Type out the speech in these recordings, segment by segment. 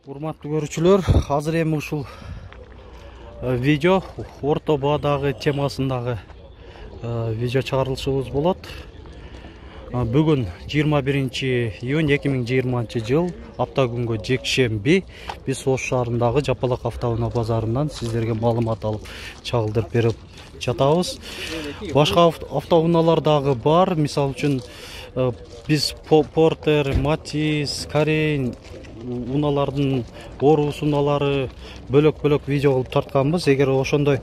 Урматтуу көрүүчүлөр, азыр эми ушул видео орто баадагы темасындагы видео чыгарылышыбыз болот. Бүгүн 21-июнь 2020 жыл апта күнгө жекшемби биз Ош шаарындагы Жапалак автоунаа базарынан сиздерге маалымат алып чагылдырып берип жатабыз. Башка автоунаалар дагы бар. Мисалы үчүн биз Портер, Матис, Карен унаалардын орус унаалары бөлөк-бөлөк видео кылып тартканбыз. Эгер ошондой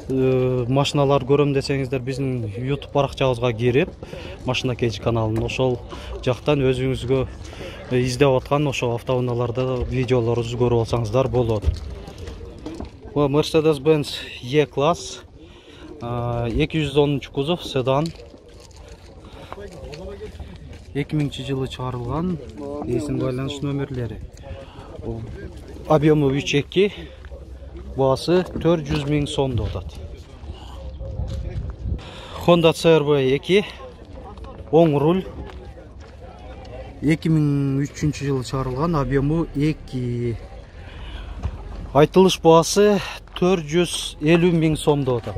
машиналар көрөм десеңиздер, биздин YouTube баракчабызга кирип, Машина Кеч каналын ошол жактан өзүңүзгө издеп аткан ошо автоунааларда видеолорубузду көрүп алсаңыздар болот. Mercedes-Benz E-класс 210 кузов седан. 2000 жылы чыгарылган, эсин байланыш номерлери. Объему 3.2, баасы 400 000 сомдо атат. Honda CR-V 2, оң руль. 2003 жылы чыгарылган, объему 2. Айтылыш баасы 450 000 сомдо атат.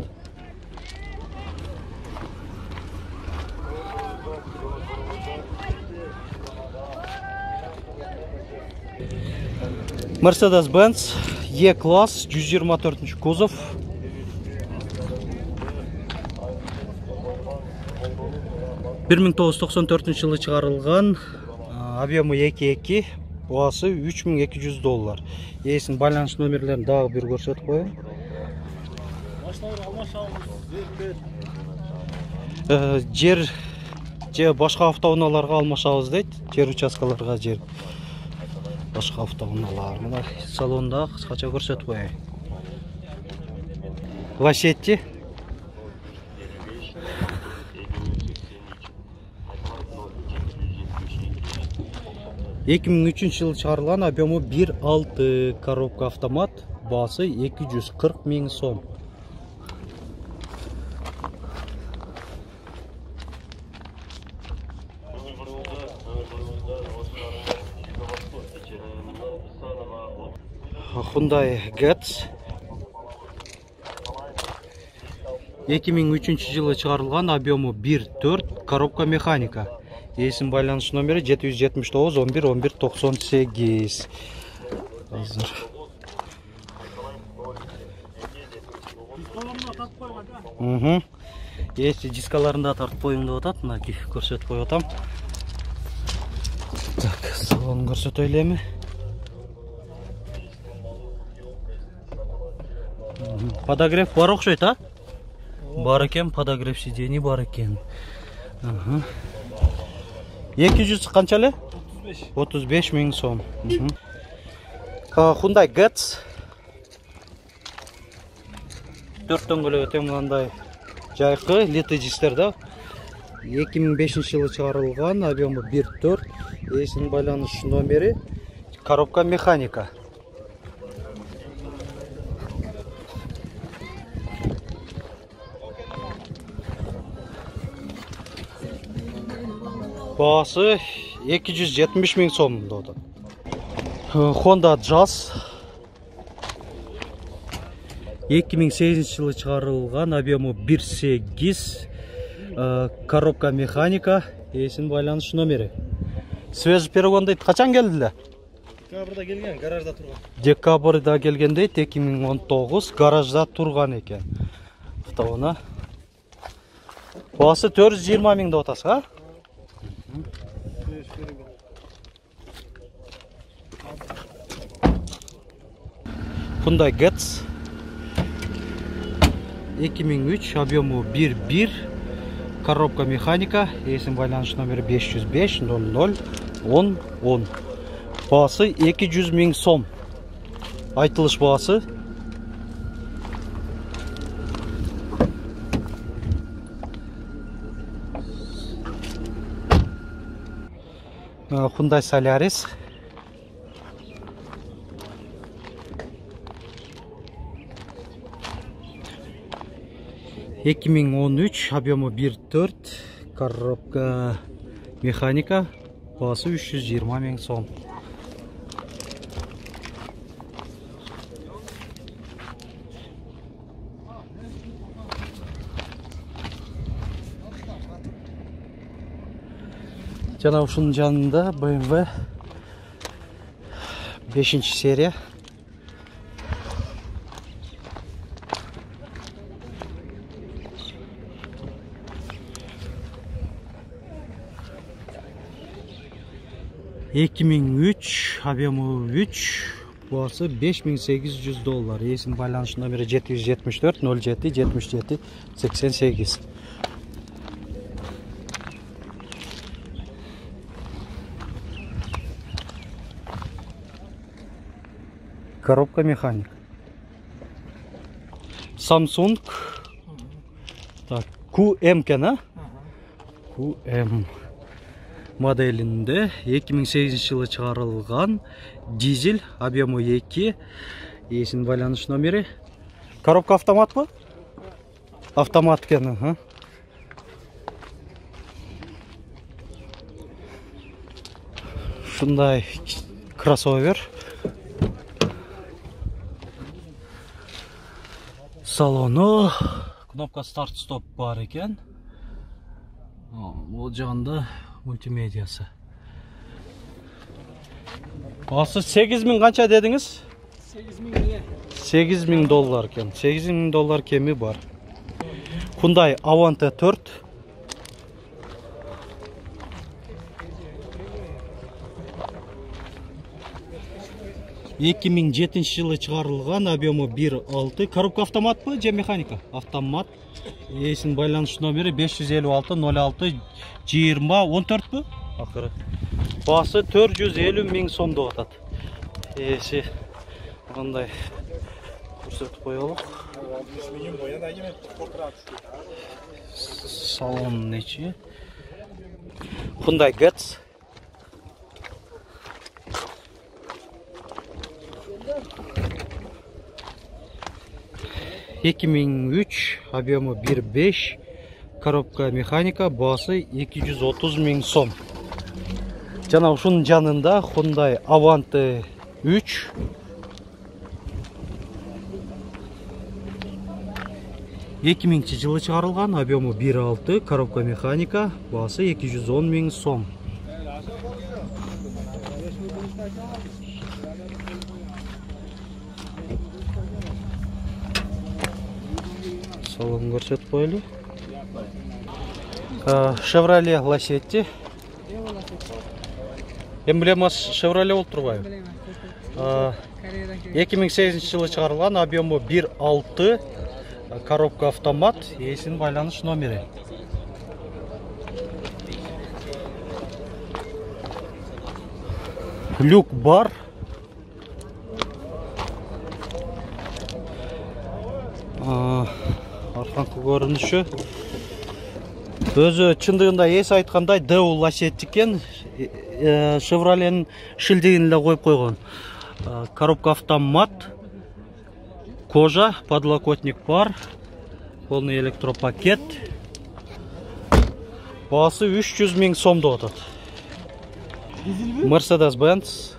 Mercedes-Benz E-класс 124 кузов. $1994 жылы чыгарылган, объему 2.2, баасы $3200. Эсин байланыш номерлерин дагы бир көрсөтүп коеюн. Жер же башка автоунааларга алмашабыз дейт, жер участкаларга жер. Башка автоунаалар. Мына салонда кыскача көрсөтүп коеюн. Лачетти. жылы чыгарылган, объему 1.6, коробка автомат, баасы 240 000 сом. Hyundai Getz 2003 жылы чыгарылган, объему 1.4, коробка механика. Эсин байланыш номери 779 11 11 98. Азыр. Эси дискаларында тартып коюм деп атат, мына көрсөтүп коюп атам. Так, салон көрсөтөйлү эми. Подогрев бар окшойт, а? Бар экен, подогрев сидений бар экен. 200 канча эле? 35 000 сом. Hyundai Getz. Төрттөн көлө өтө мындай жайкы литый дистерде. 2005 жылы чыгарылган, объему 1.4, эсин байланыш номери, коробка механика. Баасы 270 000 сомдо. Honda Jazz 2008 жылы чыгарылган, объему 1.8, коробка механика, эсин байланыш номери. Свежий перегон дейт, качан келди эле? Декабрда келген, гаражда турган. Декабрда келген дейт, 2019, гаражда турган экен. Автоуна. Баасы 420 000 деп атасыз, а? Hyundai Getz 2003, объему 1.1, коробка механика, эсин байланыш номери 505 00 10 10. Баасы 200 000 сом. Айтылыш баасы. Hyundai Solaris 2013, объему 1.4, коробка механика, басы 320 000 сом. Жана ушунун жанында BMW 5-серия. $2003, объему 3, басы $5800. Есім байланыш номері 774 07 77 88. Коробка механик. Samsung. Так, QM кен, QM моделінде 2008 жылы чыгарылган дизель, объемы 2, есін байланыш номері. Коробка автомат ба? Автомат кен, Шундай кроссовер. Салону, кнопка старт-стоп бар екен. Ол жағында мультимедиясы. Басы $8000 қанша дедіңіз? $8000 екен. $8000 кеми бар. Hyundai Avante 4. жылы чыгарылган, объемы 1.6. Коробка автомат бы, же механика? Автомат. Есін байланыш номері 556 06 20 14 бы? Ақыры. Басы $450,000 сомды атат. Есі қандай көрсетіп қоялық. Салон нече? Hyundai Getz. $2003, объемы 1.5, коробка механика, басы $230,000 сом. Жана ушунун жанында Hyundai Avante 3. жылы чыгарылган, объемы 1.6, коробка механика, басы $210,000 сом. Салон көрсетіп қойлы. Chevrolet Lacetti. Эмблемасы Chevrolet болып тұрбай. 2008 жылы чыгарылган, объемы 1.6, коробка автомат, есін байланыш номері. Люк бар. Арқанқы көрініші. Өзі чындығында есі айтқандай Deo Lacetti кен. Chevrolet'in шілдегінлі қойып қойған. Коробка автомат. Кожа, подлокотник бар. Полный электропакет. Басы $300,000 сомды отады. Mercedes-Benz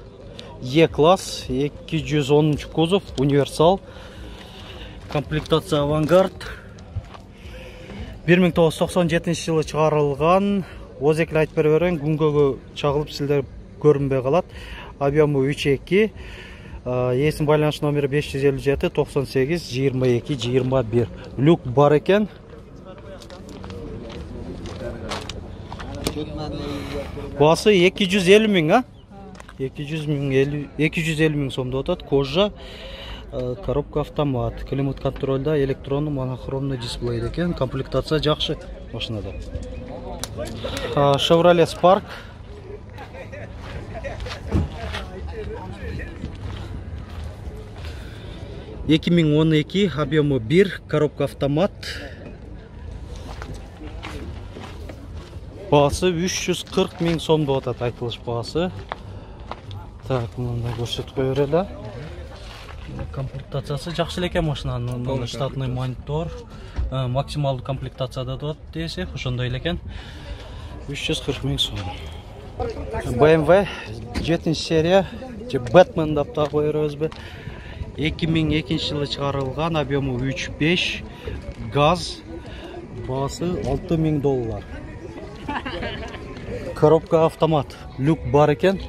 E-класс, 210 кузов, универсал. Комплектация Авангард. 1997 жылы чыгарылган. Өзекілі айтып берберен, күнгөгө чагылып силдер көрінбей қалат. Объемы 3.2. Есін байланыш номері 557 98 22 21. Люк бар екен. Басы $250,000, 250,000 сомды отады. Кожа, коробка автомат, климат контрольда, электронный монохромный дисплей екен. Комплектация жақсы машинада. Chevrolet Spark. $2012, объемы 1, коробка автомат. Басы $340,000 сомды отады, айтылыш басы. Так, мындай көрсетіп қойырелі. Комплектациясы жақсы екен машинаның. Штатный монитор, максималды комплектацияда дот десе, ошондой екен. $340,000 сом. BMW 7-серия, Batman деп та қойырыз бе. 2002 жылы чыгарылган, объемы 3.5, газ, басы $6,000. Коробка автомат, люк бар екен.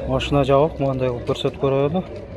Машина жабық, мынандай қылып көрсетіп көреді.